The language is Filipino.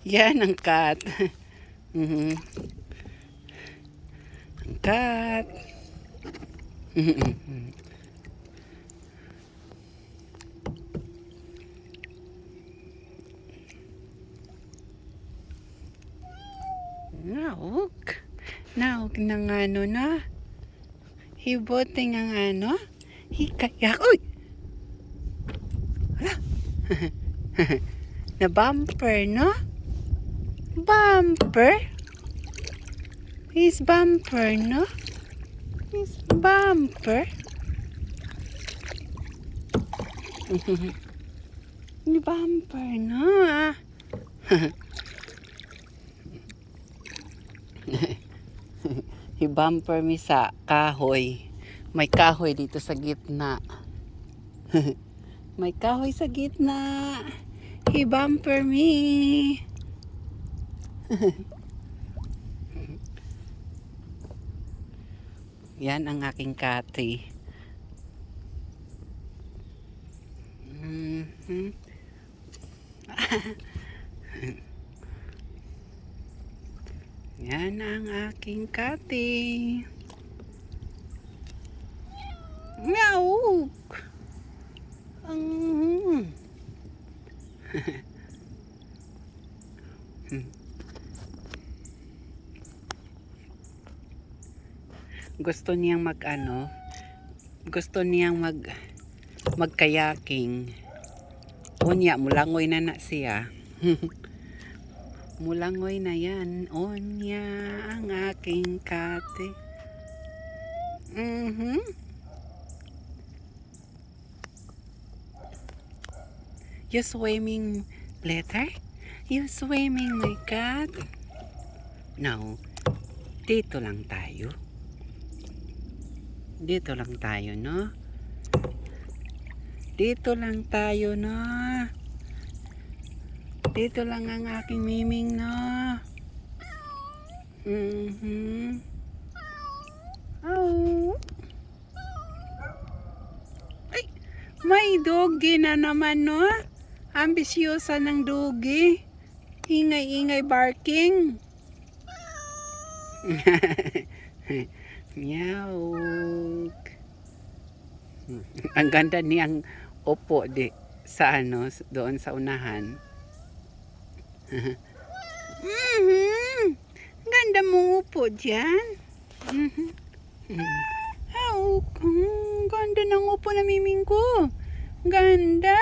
Yan ang cat. Mhm. Ang cat. Naog. Naog ng ano na. Hiboting ang ano. Hikayak. Uy! Hala. Na bumper, no? Bumper? He's bumper, no? He's bumper. Ni bumper, no? I-bumper mi sa kahoy. May kahoy dito sa gitna. May kahoy sa gitna. I-bumper me. Yan ang aking kati. Yan ang aking kati. Meow. Gusto niyang gusto niyang mag-kayaking. Unya, mulangoy na siya. Mulangoy na yan. Unya, ang aking kate. You swimming later? You swimming, my cat? No. Dito lang tayo. Dito lang tayo, no? Dito lang tayo, no? Dito lang ang aking miming, no? Oh. Ay, may doggy na naman, no? Ambisyosa ng doggy. Ingay-ingay barking. Meow. Ang ganda niyang upo sa doon sa unahan. Ganda mong upo diyan. Oh, ganda ng upo na miming ko. Ganda.